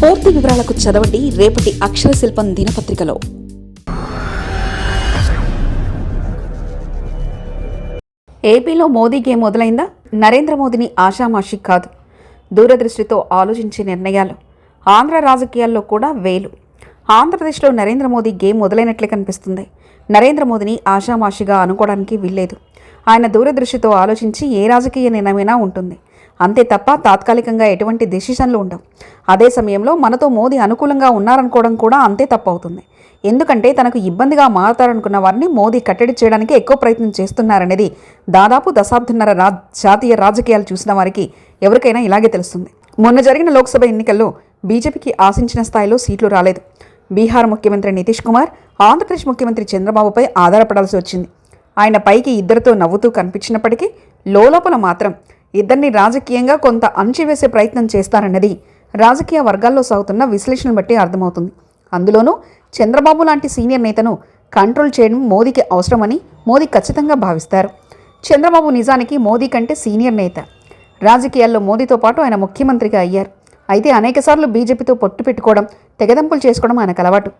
పూర్తి వివరాలకు చదవండి రేపటి అక్షర శిల్పం దినపత్రికలో. ఏపీలో మోదీ గేమ్ మొదలైందా? నరేంద్ర మోదీని ఆషామాషి కాదు, దూరదృష్టితో ఆలోచించే నిర్ణయాలు. ఆంధ్ర రాజకీయాల్లో కూడా వేలు. ఆంధ్రప్రదేశ్లో నరేంద్ర మోదీ గేమ్ మొదలైనట్లే కనిపిస్తుంది. నరేంద్ర మోదీని ఆషామాషిగా అనుకోవడానికి వీల్లేదు. ఆయన దూరదృష్టితో ఆలోచించి ఏ రాజకీయ నిర్ణయమైనా ఉంటుంది, అంతే తప్ప తాత్కాలికంగా ఎటువంటి డెసిషన్లు ఉండవు. అదే సమయంలో మనతో మోదీ అనుకూలంగా ఉన్నారనుకోవడం కూడా అంతే తప్పు అవుతుంది. ఎందుకంటే తనకు ఇబ్బందిగా మారతారనుకున్న వారిని మోదీ కట్టడి చేయడానికి ఎక్కువ ప్రయత్నం చేస్తున్నారనేది దాదాపు దశాబ్దన్నర జాతీయ రాజకీయాలు చూసిన వారికి ఎవరికైనా ఇలాగే తెలుస్తుంది. మొన్న జరిగిన లోక్సభ ఎన్నికల్లో బీజేపీకి ఆశించిన స్థాయిలో సీట్లు రాలేదు. బీహార్ ముఖ్యమంత్రి నితీష్ కుమార్ ఆంధ్రప్రదేశ్ ముఖ్యమంత్రి చంద్రబాబుపై ఆధారపడాల్సి వచ్చింది. ఆయన పైకి ఇద్దరితో నవ్వుతూ కనిపించినప్పటికీ లోపల మాత్రం ఇద్దరిని రాజకీయంగా కొంత అణచివేసే ప్రయత్నం చేస్తారన్నది రాజకీయ వర్గాల్లో సాగుతున్న విశ్లేషణను బట్టి అర్థమవుతుంది. అందులోనూ చంద్రబాబు లాంటి సీనియర్ నేతను కంట్రోల్ చేయడం మోదీకి అవసరమని మోదీ ఖచ్చితంగా భావిస్తారు. చంద్రబాబు నిజానికి మోదీ కంటే సీనియర్ నేత. రాజకీయాల్లో మోదీతో పాటు ఆయన ముఖ్యమంత్రిగా అయ్యారు. అయితే అనేకసార్లు బీజేపీతో పొట్టు పెట్టుకోవడం, తెగదెంపులు చేసుకోవడం ఆయనకు అలవాటు.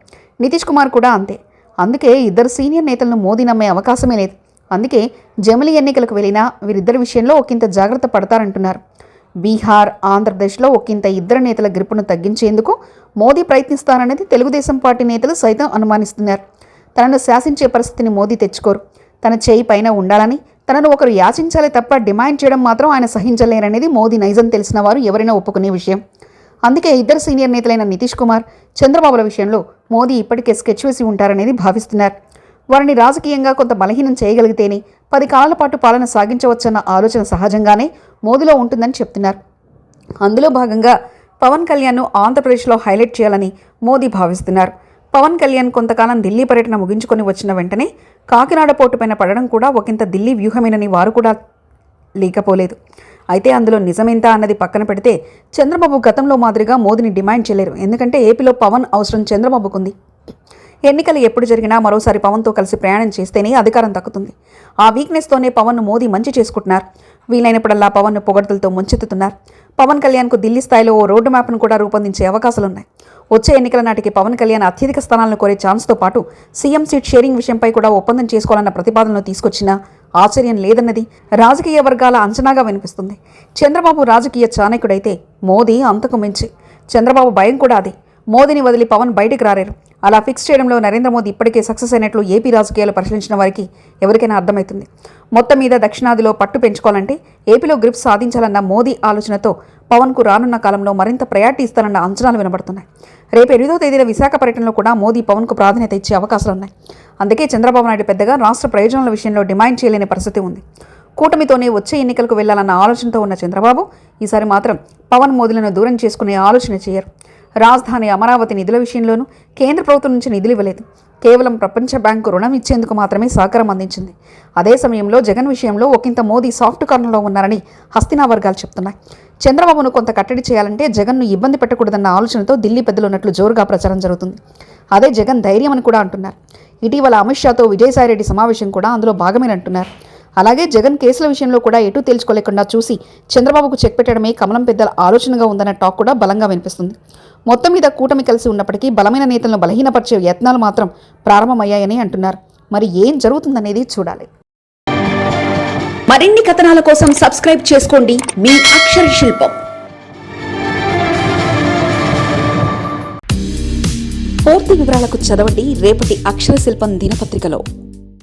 నితీష్ కుమార్ కూడా అంతే. అందుకే ఇద్దరు సీనియర్ నేతలను మోదీ నమ్మే అవకాశమే లేదు. అందుకే జమిలీ ఎన్నికలకు వెళ్ళినా వీరిద్దరి విషయంలో ఒకంత జాగ్రత్త పడతారంటున్నారు. బీహార్, ఆంధ్రప్రదేశ్లో ఒకంత ఇద్దరు నేతల గ్రిప్పును తగ్గించేందుకు మోదీ ప్రయత్నిస్తారనేది తెలుగుదేశం పార్టీ నేతలు సైతం అనుమానిస్తున్నారు. తనను శాసించే పరిస్థితిని మోదీ తెచ్చుకోరు. తన చేయి పైన ఉండాలని, తనను ఒకరు యాచించాలే తప్ప డిమాండ్ చేయడం మాత్రం ఆయన సహించలేరనేది మోదీ నైజం తెలిసిన వారు ఎవరైనా ఒప్పుకునే విషయం. అందుకే ఇద్దరు సీనియర్ నేతలైన నితీష్ కుమార్, చంద్రబాబుల విషయంలో మోదీ ఇప్పటికే స్కెచ్ వేసి ఉంటారనేది భావిస్తున్నారు. వారిని రాజకీయంగా కొంత బలహీనం చేయగలిగితేనే 10 కాలాల పాటు పాలన సాగించవచ్చన్న ఆలోచన సహజంగానే మోదీలో ఉంటుందని చెప్తున్నారు. అందులో భాగంగా పవన్ కళ్యాణ్ను ఆంధ్రప్రదేశ్లో హైలైట్ చేయాలని మోదీ భావిస్తున్నారు. పవన్ కళ్యాణ్ కొంతకాలం ఢిల్లీ పర్యటన ముగించుకొని వచ్చిన వెంటనే కాకినాడ పోటుపైన పడడం కూడా ఒకంత ఢిల్లీ వ్యూహమేనని వారు కూడా లేకపోలేదు. అయితే అందులో నిజమేంతా అన్నది పక్కన పెడితే చంద్రబాబు గతంలో మాదిరిగా మోదీని డిమాండ్ చేయలేరు. ఎందుకంటే ఏపీలో పవన్ అవసరం చంద్రబాబుకుంది. ఎన్నికలు ఎప్పుడు జరిగినా మరోసారి పవన్తో కలిసి ప్రయాణం చేస్తేనే అధికారం దక్కుతుంది. ఆ వీక్నెస్తోనే పవన్ను మోదీ మంచి చేసుకుంటున్నారు. వీలైనప్పుడల్లా పవన్ను పొగడ్తలతో ముంచెత్తుతున్నారు. పవన్ కళ్యాణ్కు ఢిల్లీ స్థాయిలో ఓ రోడ్డు మ్యాప్ను కూడా రూపొందించే అవకాశాలున్నాయి. వచ్చే ఎన్నికల నాటికి పవన్ కళ్యాణ్ అత్యధిక స్థానాలను కోరే ఛాన్స్తో పాటు సీఎం సీట్ షేరింగ్ విషయంపై కూడా ఒప్పందం చేసుకోవాలన్న ప్రతిపాదనలు తీసుకొచ్చినా ఆశ్చర్యం లేదన్నది రాజకీయ వర్గాల అంచనాగా వినిపిస్తుంది. చంద్రబాబు రాజకీయ చాణక్యుడైతే మోదీ అంతకు మించి. చంద్రబాబు భయం కూడా అదే. మోదీని వదిలి పవన్ బయటికి రాలేరు. అలా ఫిక్స్ చేయడంలో నరేంద్ర మోదీ ఇప్పటికే సక్సెస్ అయినట్లు ఏపీ రాజకీయాలు పరిశీలించిన వారికి ఎవరికైనా అర్థమవుతుంది. మొత్తం మీద దక్షిణాదిలో పట్టు పెంచుకోవాలంటే ఏపీలో గ్రిప్ సాధించాలన్న మోదీ ఆలోచనతో పవన్కు రానున్న కాలంలో మరింత ప్రయారిటీ ఇస్తారన్న అంచనాలు వినబడుతున్నాయి. రేపు 8వ తేదీన విశాఖ పర్యటనలో కూడా మోదీ పవన్కు ప్రాధాన్యత ఇచ్చే అవకాశాలున్నాయి. అందుకే చంద్రబాబు నాయుడు పెద్దగా రాష్ట్ర ప్రయోజనాల విషయంలో డిమాండ్ చేయలేని పరిస్థితి ఉంది. కూటమితోనే వచ్చే ఎన్నికలకు వెళ్లాలన్న ఆలోచనతో ఉన్న చంద్రబాబు ఈసారి మాత్రం పవన్ మోదీలను దూరం చేసుకునే ఆలోచన చేయరు. రాజధాని అమరావతి నిధుల విషయంలోనూ కేంద్ర ప్రభుత్వం నుంచి నిధులు ఇవ్వలేదు. కేవలం ప్రపంచ బ్యాంకు రుణం ఇచ్చేందుకు మాత్రమే సహకారం అందించింది. అదే సమయంలో జగన్ విషయంలో ఒకంత మోదీ సాఫ్ట్ కార్నర్లో ఉన్నారని హస్తినా వర్గాలు చెప్తున్నాయి. చంద్రబాబును కొంత కట్టడి చేయాలంటే జగన్ను ఇబ్బంది పెట్టకూడదన్న ఆలోచనతో ఢిల్లీ పెద్దలు ఉన్నట్లు జోరుగా ప్రచారం జరుగుతుంది. అదే జగన్ ధైర్యం అని కూడా అంటున్నారు. ఇటీవల అమిత్ షాతో విజయసాయిరెడ్డి సమావేశం కూడా అందులో భాగమేనంటున్నారు. అలాగే జగన్ కేసుల విషయంలో కూడా ఎటూ తేల్చుకోలేకుండా చూసి చంద్రబాబుకు చెక్ పెట్టడమే కమలం పెద్దల ఆలోచనగా ఉందన్న టాక్ కూడా బలంగా వినిపిస్తుంది. మొత్తం మీద కూటమి కలిసి ఉన్నప్పటికీ బలమైన నేతలను బలహీనపరిచే యత్నాలు మాత్రం ప్రారంభమయ్యాయని అంటున్నారు. మరి ఏం జరుగుతుందనేది చూడాలి. మరిన్ని కథనాల కోసం సబ్స్క్రైబ్ చేసుకోండి మీ అక్షర శిల్పం. పూర్తి వివరాలకు చదవండి రేపటి అక్షర శిల్పం దినపత్రికలో.